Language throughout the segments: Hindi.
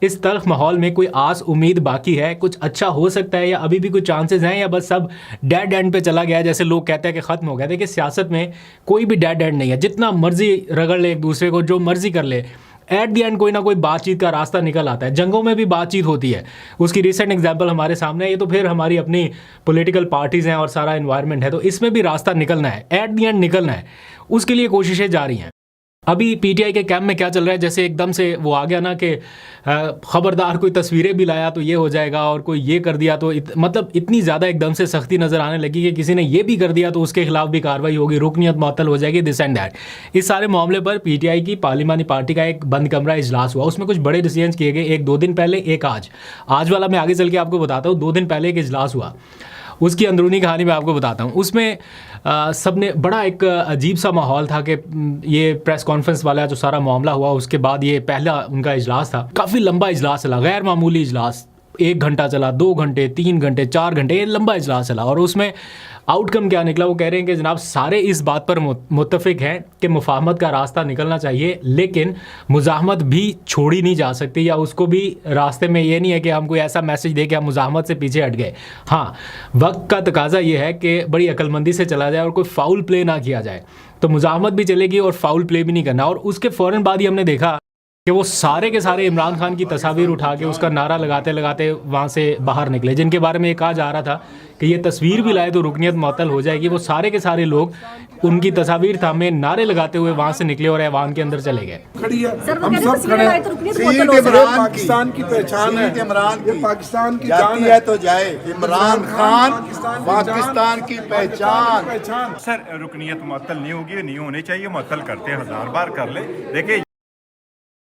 इस तल्ख माहौल में कोई आस उम्मीद बाकी है, कुछ अच्छा हो सकता है, या अभी भी कुछ चांसेस हैं, या बस सब डेड एंड पे चला गया है जैसे लोग कहते हैं कि ख़त्म हो गया? देखिए, सियासत में कोई भी डेड एंड नहीं है। जितना मर्जी रगड़ ले एक दूसरे को, जो मर्जी कर ले, एट दी एंड कोई ना कोई बातचीत का रास्ता निकल आता है। जंगों में भी बातचीत होती है, उसकी रिसेंट एग्जांपल हमारे सामने है। ये तो फिर हमारी अपनी पॉलिटिकल पार्टीज़ हैं और सारा एनवायरनमेंट है, तो इसमें भी रास्ता निकलना है, एट दी एंड निकलना है, उसके लिए कोशिशें जारी हैं। अभी पीटीआई के कैंप में क्या चल रहा है, जैसे एकदम से वो आ गया ना कि खबरदार कोई तस्वीरें भी लाया तो ये हो जाएगा, और कोई ये कर दिया तो मतलब इतनी ज़्यादा एकदम से सख्ती नज़र आने लगी कि किसी ने ये भी कर दिया तो उसके खिलाफ भी कार्रवाई होगी, रुकनीत मुअत्तल हो जाएगी, दिस एंड दैट। इस सारे मामले पर पीटीआई की पार्लिमानी पार्टी का एक बंद कमरा इजलास हुआ। उसमें कुछ बड़े डिसीजन किए गए, एक 2 दिन पहले, एक आज वाला मैं आगे चल के आपको बताता हूँ। 2 दिन पहले एक इजलास हुआ, उसकी अंदरूनी कहानी मैं आपको बताता हूँ। उसमें सब ने बड़ा एक अजीब सा माहौल था कि ये प्रेस कॉन्फ्रेंस वाला जो सारा मामला हुआ, उसके बाद ये पहला उनका इजलास था। काफ़ी लंबा इजलास चला, गैर मामूली इजलास, 1 घंटा चला, 2 घंटे, 3 घंटे, 4 घंटे, ये लंबा इजलास चला। और उसमें आउटकम क्या निकला, वो कह रहे हैं कि जनाब सारे इस बात पर मुत्तफिक हैं कि मुफाहमत का रास्ता निकलना चाहिए, लेकिन मुज़ाहमत भी छोड़ी नहीं जा सकती, या उसको भी रास्ते में ये नहीं है कि हम कोई ऐसा मैसेज दे कि हम मुज़ाहमत से पीछे हट गए। हाँ, वक्त का तकाजा ये है कि बड़ी अक्लमंदी से चला जाए और कोई फाउल प्ले ना किया जाए, तो मुज़ाहमत भी चलेगी और फाउल प्ले भी नहीं करना। और उसके फ़ौरन बाद ही हमने देखा कि वो सारे के सारे इमरान खान की तस्वीर उठा के उसका नारा लगाते लगाते वहाँ से बाहर निकले, जिनके बारे में ये कहा जा रहा था कि ये तस्वीर भी लाए तो रुकनीत मुअत्तल हो जाएगी। वो सारे के सारे लोग उनकी तस्वीर थामे नारे लगाते हुए वहाँ से निकले और ऐवान के अंदर चले गए। हम सब खड़े हैं। पाकिस्तान की पहचान है, इमरान की, पाकिस्तान की जान है तो जाए। इमरान खान पाकिस्तान की पहचान। सर, रुकनीत मुअत्तल नहीं होगी, नहीं होनी चाहिए, मुअत्तल करते हैं, 1000 बार कर ले। देखिए,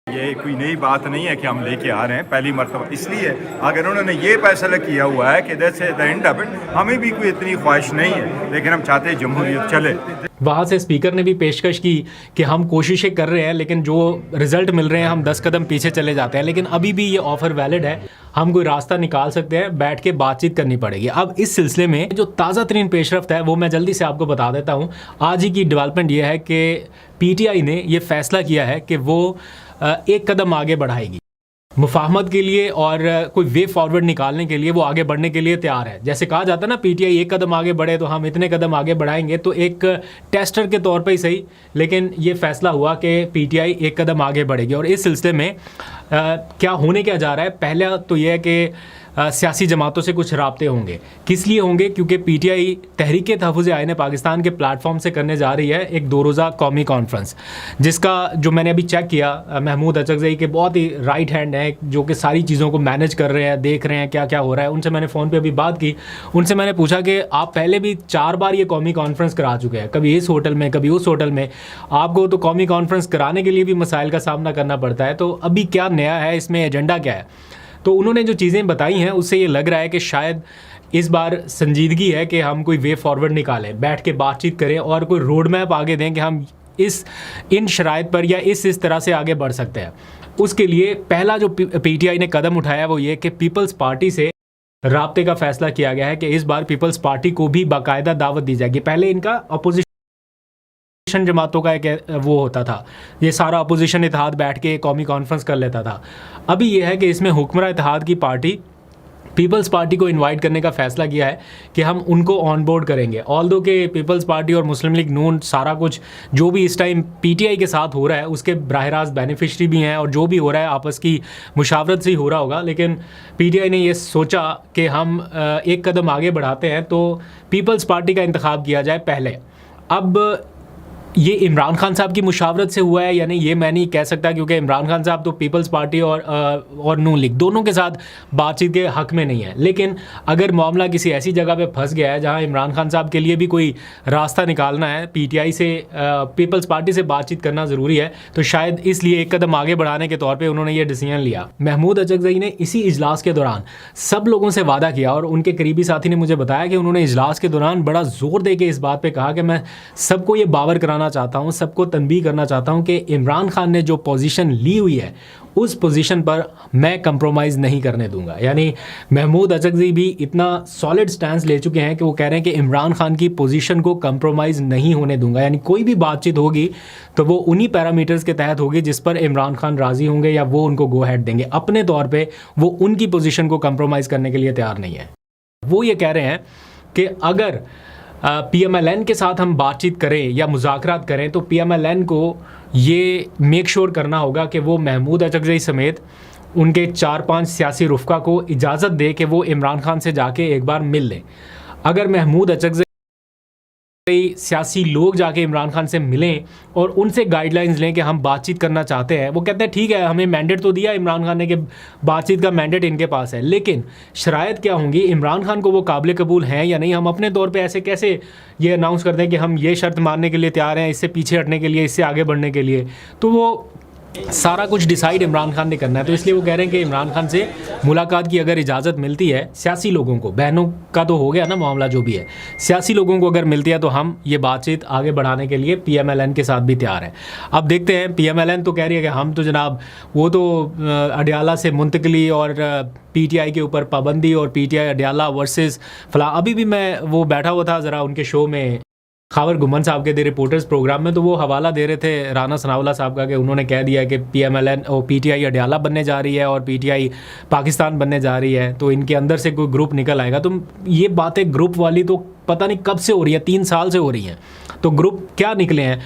ये कोई नई बात नहीं है कि हम लेके आ रहे हैं पहली मरतबा, इसलिए अगर उन्होंने ये फैसला किया हुआ है कि जैसे द एंड ऑफ इट, हमें भी कोई इतनी ख्वाहिश नहीं है, लेकिन हम चाहते हैं जमहूरियत चले। वहाँ से स्पीकर ने भी पेशकश की कि हम कोशिशें कर रहे हैं, लेकिन जो रिजल्ट मिल रहे हैं हम 10 कदम पीछे चले जाते हैं, लेकिन अभी भी ये ऑफ़र वैलिड है, हम कोई रास्ता निकाल सकते हैं, बैठ के बातचीत करनी पड़ेगी। अब इस सिलसिले में जो ताज़ा तरीन पेशरफ्त है वो मैं जल्दी से आपको बता देता हूँ। आज ही की डेवलपमेंट ये है कि पीटीआई ने ये फैसला किया है कि वो 1 कदम आगे बढ़ाएगी मुफाहमत के लिए, और कोई वे फॉरवर्ड निकालने के लिए वो आगे बढ़ने के लिए तैयार है। जैसे कहा जाता है ना, पीटीआई 1 कदम आगे बढ़े तो हम इतने कदम आगे बढ़ाएंगे, तो एक टेस्टर के तौर पे ही सही, लेकिन ये फैसला हुआ कि पीटीआई 1 कदम आगे बढ़ेगी। और इस सिलसिले में क्या होने क्या जा रहा है, पहला तो यह है कि सियासी जमातों से कुछ राब्ते होंगे। किस लिए होंगे? क्योंकि पीटीआई तहरीक तहफ़्फ़ुज़ आईन पाकिस्तान के प्लेटफॉर्म से करने जा रही है एक 2 रोज़ा कौमी कॉन्फ्रेंस, जिसका जो मैंने अभी चेक किया, महमूद अचकज़ई के बहुत ही राइट हैंड हैं, जो कि सारी चीज़ों को मैनेज कर रहे हैं, देख रहे हैं क्या क्या हो रहा है। उनसे मैंने फ़ोन पर अभी बात की, उनसे मैंने पूछा कि आप पहले भी 4 बार ये कौमी कॉन्फ्रेंस करा चुके हैं, कभी इस होटल में, कभी उस होटल में, आपको तो कौमी कॉन्फ्रेंस कराने के लिए भी मसाइल का सामना करना पड़ता है, तो अभी क्या नया है इसमें, एजेंडा क्या है? तो उन्होंने जो चीज़ें बताई हैं उससे ये लग रहा है कि शायद इस बार संजीदगी है कि हम कोई वे फॉरवर्ड निकालें, बैठ के बातचीत करें और कोई रोड मैप आगे दें कि हम इन शराइत पर या इस तरह से आगे बढ़ सकते हैं। उसके लिए पहला जो पीटीआई ने कदम उठाया वो ये कि पीपल्स पार्टी से राब्ते का फैसला किया गया है कि इस बार पीपल्स पार्टी को भी बाकायदा दावत दी जाएगी। पहले इनका अपोजिशन जमातों का एक वो होता था, ये सारा अपोजिशन इत्तेहाद बैठ के कौमी कॉन्फ्रेंस कर लेता था। अभी ये है कि इसमें हुक्मरान इत्तेहाद की पार्टी पीपल्स पार्टी को इनवाइट करने का फ़ैसला किया है कि हम उनको ऑन बोर्ड करेंगे। ऑल्दो के पीपल्स पार्टी और मुस्लिम लीग नून सारा कुछ जो भी इस टाइम पीटीआई के साथ हो रहा है उसके बराह रास्त बेनिफिशरी भी हैं, और जो भी हो रहा है आपस की मुशावरत से ही हो रहा होगा, लेकिन पीटीआई ने ये सोचा कि हम 1 कदम आगे बढ़ाते हैं तो पीपल्स पार्टी का इंतखाब किया जाए पहले। अब ये इमरान खान साहब की मुशावरत से हुआ है या नहीं ये मैं नहीं कह सकता, क्योंकि इमरान खान साहब तो पीपल्स पार्टी और नून लीग दोनों के साथ बातचीत के हक़ में नहीं है। लेकिन अगर मामला किसी ऐसी जगह पे फंस गया है जहां इमरान खान साहब के लिए भी कोई रास्ता निकालना है, पीटीआई से पीपल्स पार्टी से बातचीत करना ज़रूरी है, तो शायद इसलिए 1 कदम आगे बढ़ाने के तौर पर उन्होंने ये डिसीजन लिया। महमूद अचकज़ई ने इसी इजलास के दौरान सब लोगों से वादा किया, और उनके करीबी साथी ने मुझे बताया कि उन्होंने इजलास के दौरान बड़ा ज़ोर दे के इस बात पर कहा कि मैं सबको ये बावर कराना चाहता हूं, सबको तनबीह करना चाहता हूं कि इमरान खान ने जो पोजीशन ली हुई है उस पोजीशन पर मैं कंप्रोमाइज़ नहीं करने दूंगा। यानी महमूद अचकज़ई भी इतना सॉलिड स्टैंड ले चुके हैं कि वो कह रहे हैं कि इमरान खान की पोजीशन को कंप्रोमाइज़ नहीं होने दूंगा। यानी कोई भी बातचीत होगी तो वो उन्हीं पैरामीटर्स के तहत होगी जिस पर इमरान खान राज़ी होंगे या वो उनको गो हेड देंगे। अपने तौर पे वो उनकी पोजीशन को कंप्रोमाइज़ करने के लिए तैयार नहीं है। वो ये कह रहे हैं कि अगर PMLN के साथ हम बातचीत करें या मुज़ाकरात करें तो PMLN को ये मेक श्योर करना होगा कि वो महमूद अचकज़ई समेत उनके 4-5 सियासी रुफ़का को इजाज़त दे कि वो इमरान खान से जाके एक बार मिल लें। अगर महमूद अचकज़ई सियासी लोग जाके इमरान खान से मिलें और उनसे गाइडलाइंस लें कि हम बातचीत करना चाहते हैं, वो कहते हैं ठीक है, हमें मैंडेट तो दिया इमरान खान ने कि बातचीत का मैंडेट इनके पास है, लेकिन शराइत क्या होंगी, इमरान खान को वो काबिल कबूल हैं या नहीं। हम अपने तौर पे ऐसे कैसे ये अनाउंस करते हैं कि हम ये शर्त मानने के लिए तैयार हैं, इससे पीछे हटने के लिए, इससे आगे बढ़ने के लिए। तो वो सारा कुछ डिसाइड इमरान खान ने करना है। तो इसलिए वो कह रहे हैं कि इमरान खान से मुलाकात की अगर इजाज़त मिलती है सियासी लोगों को, बहनों का तो हो गया ना मामला जो भी है, सियासी लोगों को अगर मिलती है तो हम ये बातचीत आगे बढ़ाने के लिए PMLN के साथ भी तैयार हैं। अब देखते हैं, PMLN तो कह रही है कि हम तो जनाब वो तो अडियाला से मुंतकली और PTI के ऊपर पाबंदी और PTI अडियाला वर्सेस फला। अभी भी मैं वो बैठा हुआ था ज़रा उनके शो में, खावर गुमन साहब के द रिपोर्टर्स प्रोग्राम में, तो वो हवाला दे रहे थे राना सनाउल्लाह साहब का कि उन्होंने कह दिया कि PMLN और PTI अडियाला बनने जा रही है और PTI पाकिस्तान बनने जा रही है, तो इनके अंदर से कोई ग्रुप निकल आएगा। तो ये बातें ग्रुप वाली तो पता नहीं कब से हो रही है, 3 साल से हो रही हैं। तो ग्रुप क्या निकले हैं,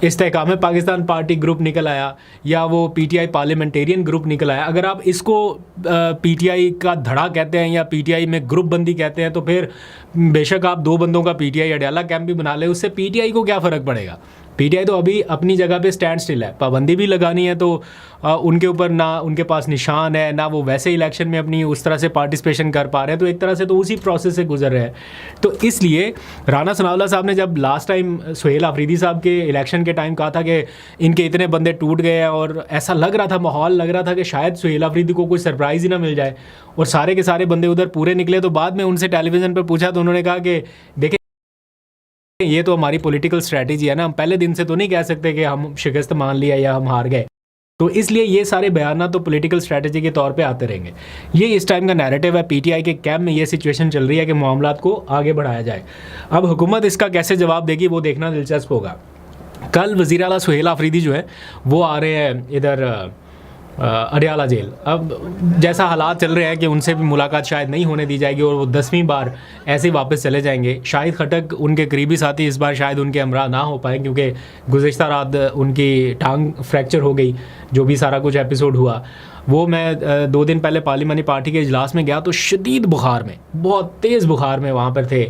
इस्तेहकाम पाकिस्तान पार्टी ग्रुप निकल आया या वो PTI पार्लियामेंटेरियन ग्रुप निकल आया। अगर आप इसको PTI का धड़ा कहते हैं या PTI में ग्रुप बंदी कहते हैं तो फिर बेशक आप 2 बंदों का PTI अडियाला कैंप भी बना ले, उससे PTI को क्या फ़र्क पड़ेगा। PTI तो अभी अपनी जगह पे स्टैंड स्टिल है। पाबंदी भी लगानी है तो उनके ऊपर ना उनके पास निशान है, ना वो वैसे इलेक्शन में अपनी उस तरह से पार्टिसिपेशन कर पा रहे हैं, तो एक तरह से तो उसी प्रोसेस से गुजर रहे हैं। तो इसलिए राना सनाउल्लाह साहब ने जब लास्ट टाइम सुहेल आफरीदी साहब के इलेक्शन के टाइम कहा था कि इनके इतने बंदे टूट गए और ऐसा लग रहा था, माहौल लग रहा था कि शायद सुहेल आफरीदी को कोई सरप्राइज़ ही ना मिल जाए, और सारे के सारे बंदे उधर पूरे निकले। तो बाद में उनसे टेलीविज़न पर पूछा तो उन्होंने कहा कि देखें ये तो हमारी पॉलिटिकल स्ट्रैटेजी है ना, हम पहले दिन से तो नहीं कह सकते कि हम शिकस्त मान लिया या हम हार गए। तो इसलिए ये सारे बयान तो पॉलिटिकल स्ट्रैटेजी के तौर पे आते रहेंगे। ये इस टाइम का नैरेटिव है। PTI के कैंप में ये सिचुएशन चल रही है कि मामलात को आगे बढ़ाया जाए। अब हुकूमत इसका कैसे जवाब देगी वो देखना दिलचस्प होगा। कल वज़ीर आला सुहेल आफरीदी जो है वो आ रहे हैं इधर अडियाला जेल। अब जैसा हालात चल रहे हैं कि उनसे भी मुलाकात शायद नहीं होने दी जाएगी और वो 10वीं बार ऐसे ही वापस चले जाएंगे। शाहिद खटक उनके करीबी साथी इस बार शायद उनके हमरा ना हो पाए, क्योंकि गुज़िश्ता रात उनकी टांग फ्रैक्चर हो गई, जो भी सारा कुछ एपिसोड हुआ। वो मैं 2 दिन पहले पार्लिमानी पार्टी के इजलास में गया तो शदीद बुखार में, बहुत तेज़ बुखार में वहाँ पर थे,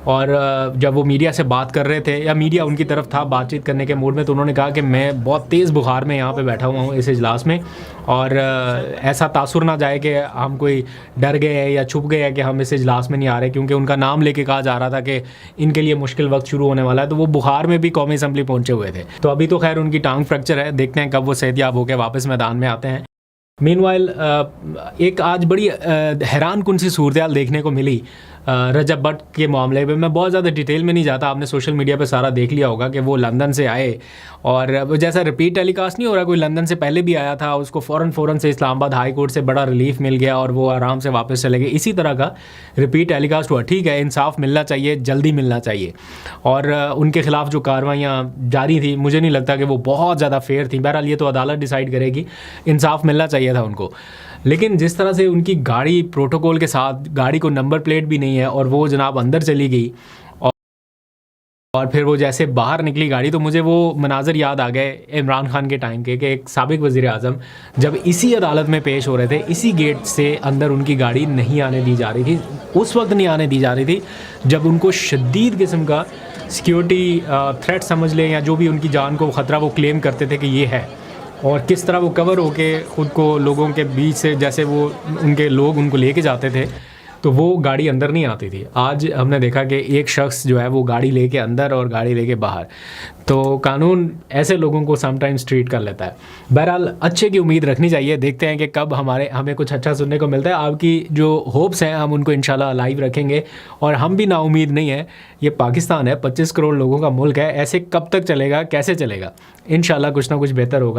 और जब वो मीडिया से बात कर रहे थे या मीडिया उनकी तरफ था बातचीत करने के मूड में, तो उन्होंने कहा कि मैं बहुत तेज़ बुखार में यहाँ पे बैठा हुआ हूँ इस इजलास में, और ऐसा तासुर ना जाए कि हम कोई डर गए हैं या छुप गए हैं कि हम इस इजलास में नहीं आ रहे, क्योंकि उनका नाम लेके कहा जा रहा था कि इनके लिए मुश्किल वक्त शुरू होने वाला है। तो वो बुखार में भी कौमी असम्बली पहुँचे हुए थे। तो अभी तो खैर उनकी टांग फ्रैक्चर है, देखते हैं कब वो सेहतयाब होकर वापस मैदान में आते हैं। मीनवाइल एक आज बड़ी हैरान कुन सी सूरत देखने को मिली रजब भट्ट के मामले में। मैं बहुत ज़्यादा डिटेल में नहीं जाता, आपने सोशल मीडिया पे सारा देख लिया होगा कि वो लंदन से आए और जैसा रिपीट टेलीकास्ट नहीं हो रहा, कोई लंदन से पहले भी आया था, उसको फ़ौरन से इस्लामाबाद हाई कोर्ट से बड़ा रिलीफ मिल गया और वो आराम से वापस चले गए। इसी तरह का रिपीट टेलीकास्ट हुआ। ठीक है, इंसाफ मिलना चाहिए, जल्दी मिलना चाहिए, और उनके ख़िलाफ़ जो कार्रवाइयाँ जारी थी मुझे नहीं लगता कि वो बहुत ज़्यादा फेयर थी। बहरहाल ये तो अदालत डिसाइड करेगी, इंसाफ मिलना चाहिए था उनको। लेकिन जिस तरह से उनकी गाड़ी प्रोटोकॉल के साथ, गाड़ी को नंबर प्लेट भी नहीं है और वो जनाब अंदर चली गई और फिर वो जैसे बाहर निकली गाड़ी, तो मुझे वो मनाजर याद आ गए इमरान खान के टाइम के कि एक साबिक वज़ीर आज़म जब इसी अदालत में पेश हो रहे थे, इसी गेट से अंदर उनकी गाड़ी नहीं आने दी जा रही थी। उस वक्त नहीं आने दी जा रही थी जब उनको शदीद किस्म का सिक्योरिटी थ्रेट समझ लें या जो भी उनकी जान को ख़तरा वो क्लेम करते थे कि ये है, और किस तरह वो कवर होके ख़ुद को लोगों के बीच से, जैसे वो उनके लोग उनको लेके जाते थे, तो वो गाड़ी अंदर नहीं आती थी। आज हमने देखा कि एक शख्स जो है वो गाड़ी लेके अंदर और गाड़ी लेके बाहर। तो कानून ऐसे लोगों को समटाइम्स ट्रीट कर लेता है। बहरहाल अच्छे की उम्मीद रखनी चाहिए। देखते हैं कि कब हमें कुछ अच्छा सुनने को मिलता है। आपकी जो होप्स हैं हम उनको इंशाल्लाह लाइव रखेंगे, और हम भी नाउमीद नहीं है। ये पाकिस्तान है, 25 करोड़ लोगों का मुल्क है, ऐसे कब तक चलेगा, कैसे चलेगा? इंशाल्लाह कुछ ना कुछ बेहतर होगा।